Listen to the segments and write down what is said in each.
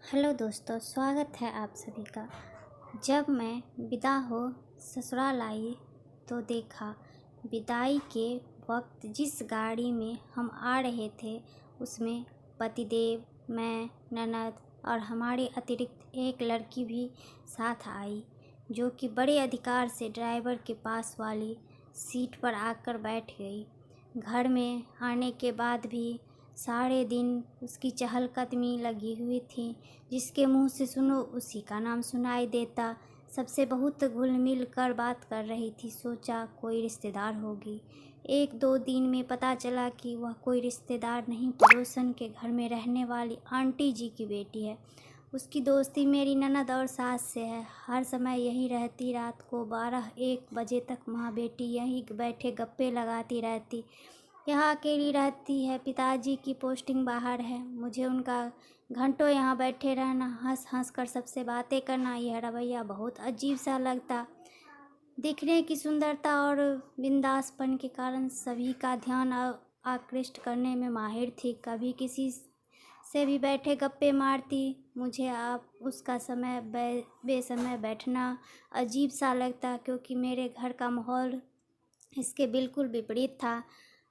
Hello दोस्तों, स्वागत है आप सभी का। जब मैं विदा हो ससुराल आई तो देखा विदाई के वक्त जिस गाड़ी में हम आ रहे थे उसमें पतिदेव, मैं, ननद और हमारे अतिरिक्त एक लड़की भी साथ आई, जो कि बड़े अधिकार से ड्राइवर के पास वाली सीट पर आकर बैठ गई। घर में आने के बाद भी सारे दिन उसकी चहलकदमी लगी हुई थी। जिसके मुंह से सुनो उसी का नाम सुनाई देता। सबसे बहुत घुल मिल कर बात कर रही थी। सोचा कोई रिश्तेदार होगी। 1-2 दिन में पता चला कि वह कोई रिश्तेदार नहीं, पड़ोसन के घर में रहने वाली आंटी जी की बेटी है। उसकी दोस्ती मेरी ननद और सास से है। हर समय यही रहती। रात को 12-1 बजे तक माँ बेटी यहीं बैठे गप्पे लगाती रहती। यहाँ अकेली रहती है। पिताजी की पोस्टिंग बाहर है। मुझे उनका घंटों यहाँ बैठे रहना, हंस हंस कर सबसे बातें करना, यह रवैया बहुत अजीब सा लगता। दिखने की सुंदरता और बिंदासपन के कारण सभी का ध्यान आकृष्ट करने में माहिर थी। कभी किसी से भी बैठे गप्पे मारती। मुझे आप उसका समय बेसमय बैठना अजीब सा लगता, क्योंकि मेरे घर का माहौल इसके बिल्कुल विपरीत था।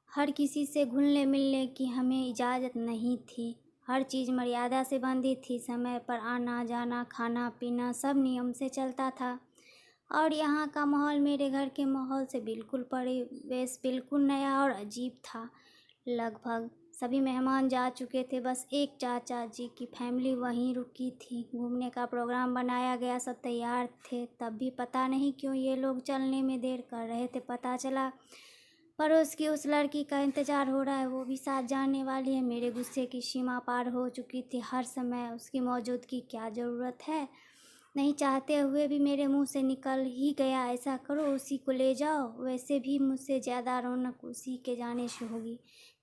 हर किसी से घुलने मिलने की हमें इजाज़त नहीं थी। हर चीज़ मर्यादा से बंधी थी। समय पर आना जाना, खाना पीना सब नियम से चलता था। और यहाँ का माहौल मेरे घर के माहौल से बिल्कुल परिवेश बिल्कुल नया और अजीब था। लगभग सभी मेहमान जा चुके थे। बस एक चाचा जी की फैमिली वहीं रुकी थी। घूमने का प्रोग्राम बनाया गया, सब तैयार थे। तब भी पता नहीं क्यों ये लोग चलने में देर कर रहे थे। पता चला पड़ोस की उस लड़की का इंतजार हो रहा है, वो भी साथ जाने वाली है। मेरे गुस्से की सीमा पार हो चुकी थी। हर समय उसकी मौजूदगी क्या ज़रूरत है, नहीं चाहते हुए भी मेरे मुंह से निकल ही गया, ऐसा करो उसी को ले जाओ। वैसे भी मुझसे ज़्यादा रौनक उसी के जाने से होगी।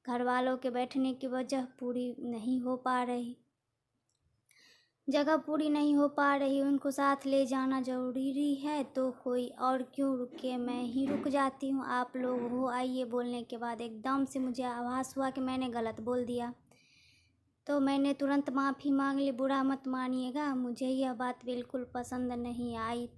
घर वालों के बैठने की वजह पूरी नहीं हो पा रही, जगह पूरी नहीं हो पा रही। उनको साथ ले जाना ज़रूरी है तो कोई और क्यों रुके, मैं ही रुक जाती हूँ। आप लोग हो, आइए। बोलने के बाद एकदम से मुझे आभास हुआ कि मैंने गलत बोल दिया, तो मैंने तुरंत माफ़ी मांग ली। बुरा मत मानिएगा, मुझे यह बात बिल्कुल पसंद नहीं आई।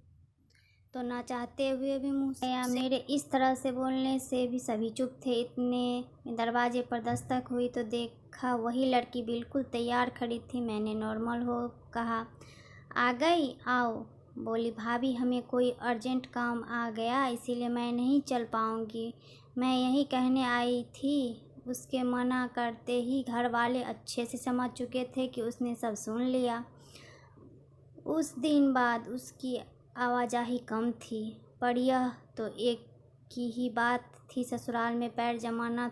तो ना चाहते हुए भी मुँह से या मेरे इस तरह से बोलने से भी सभी चुप थे। इतने में दरवाजे पर दस्तक हुई तो देखा वही लड़की बिल्कुल तैयार खड़ी थी। मैंने नॉर्मल हो कहा, आ गई, आओ। बोली, भाभी हमें कोई अर्जेंट काम आ गया, इसीलिए मैं नहीं चल पाऊँगी। मैं यही कहने आई थी। उसके मना करते ही घर वाले अच्छे से समझ चुके थे कि उसने सब सुन लिया। उस दिन बाद उसकी आवाजाही कम थी, पर यह तो एक की ही बात थी। ससुराल में पैर जमाना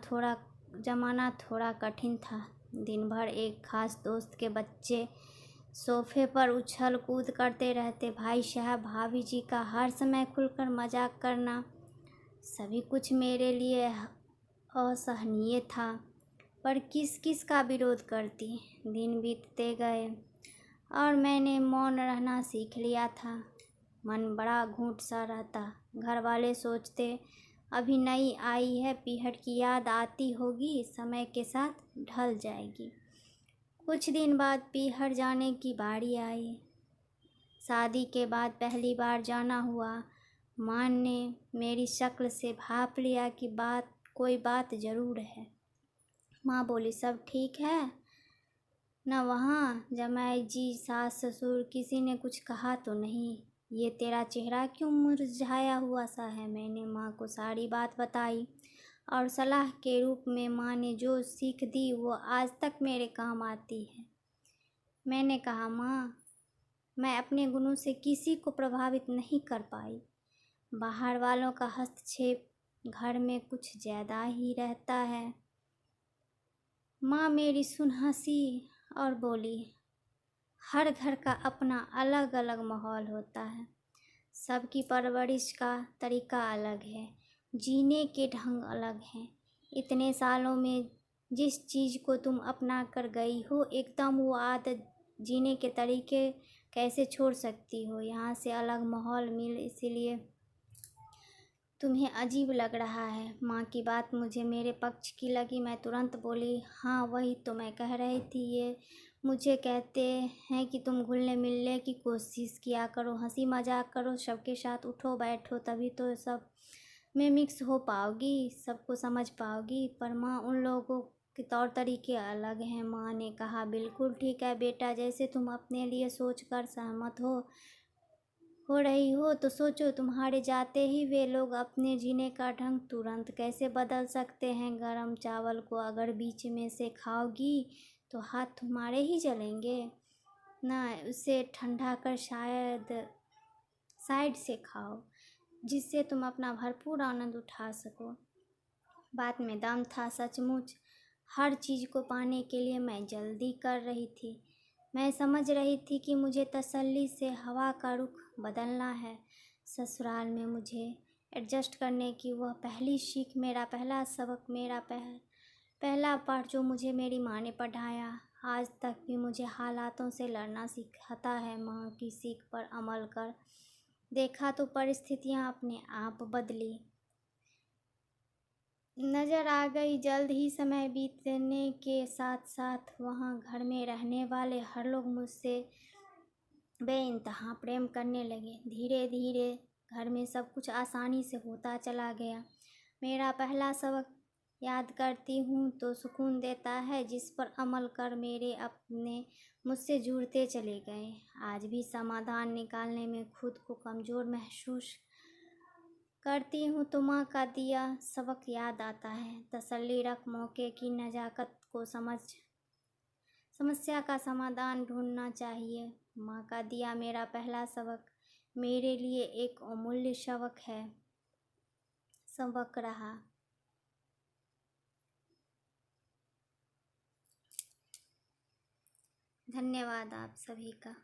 थोड़ा कठिन था। दिन भर एक खास दोस्त के बच्चे सोफे पर उछल कूद करते रहते। भाई साहब, भाभी जी का हर समय खुलकर मजाक करना, सभी कुछ मेरे लिए असहनीय था। पर किस किस का विरोध करती। दिन बीतते गए और मैंने मौन रहना सीख लिया था। मन बड़ा घूंट सा रहता। घर वाले सोचते अभी नई आई है, पीहर की याद आती होगी, समय के साथ ढल जाएगी। कुछ दिन बाद पीहर जाने की बारी आई। शादी के बाद पहली बार जाना हुआ। माँ ने मेरी शक्ल से भाप लिया कि कोई बात ज़रूर है। माँ बोली, सब ठीक है न वहाँ? जमाई जी, सास ससुर, किसी ने कुछ कहा तो नहीं? ये तेरा चेहरा क्यों मुरझाया हुआ सा है? मैंने माँ को सारी बात बताई और सलाह के रूप में माँ ने जो सीख दी वो आज तक मेरे काम आती है। मैंने कहा, माँ, मैं अपने गुणों से किसी को प्रभावित नहीं कर पाई। बाहर वालों का हस्तक्षेप घर में कुछ ज़्यादा ही रहता है। माँ मेरी सुन हंसी और बोली, हर घर का अपना अलग अलग माहौल होता है। सबकी परवरिश का तरीका अलग है, जीने के ढंग अलग हैं। इतने सालों में जिस चीज़ को तुम अपना कर गई हो, एकदम वो आदत, जीने के तरीके कैसे छोड़ सकती हो? यहाँ से अलग माहौल मिल, इसीलिए तुम्हें अजीब लग रहा है। माँ की बात मुझे मेरे पक्ष की लगी। मैं तुरंत बोली, हाँ वही तो मैं कह रही थी। ये मुझे कहते हैं कि तुम घुलने मिलने की कोशिश किया करो, हंसी मजाक करो, सबके साथ उठो बैठो, तभी तो सब में मिक्स हो पाओगी, सबको समझ पाओगी। पर माँ, उन लोगों के तौर तरीके अलग हैं। माँ ने कहा, बिल्कुल ठीक है बेटा, जैसे तुम अपने लिए सोचकर सहमत हो रही हो तो सोचो, तुम्हारे जाते ही वे लोग अपने जीने का ढंग तुरंत कैसे बदल सकते हैं। गरम चावल को अगर बीच में से खाओगी तो हाथ तुम्हारे ही जलेंगे ना, उसे ठंडा कर शायद साइड से खाओ, जिससे तुम अपना भरपूर आनंद उठा सको। बात में दम था सचमुच। हर चीज़ को पाने के लिए मैं जल्दी कर रही थी। मैं समझ रही थी कि मुझे तसल्ली से हवा का रुख बदलना है। ससुराल में मुझे एडजस्ट करने की वह पहली सीख, मेरा पहला सबक, मेरा पहला पाठ जो मुझे मेरी माँ ने पढ़ाया, आज तक भी मुझे हालातों से लड़ना सिखाता है। माँ की सीख पर अमल कर देखा तो परिस्थितियाँ अपने आप बदली नजर आ गई। जल्द ही समय बीतने के साथ साथ वहाँ घर में रहने वाले हर लोग मुझसे बेइंतहा प्रेम करने लगे। धीरे धीरे घर में सब कुछ आसानी से होता चला गया। मेरा पहला सबक याद करती हूँ तो सुकून देता है, जिस पर अमल कर मेरे अपने मुझसे जुड़ते चले गए। आज भी समाधान निकालने में खुद को कमज़ोर महसूस करती हूँ तो माँ का दिया सबक याद आता है। तसल्ली रख, मौके की नज़ाकत को समझ, समस्या का समाधान ढूंढना चाहिए। माँ का दिया मेरा पहला सबक मेरे लिए एक अमूल्य सबक रहा। धन्यवाद आप सभी का।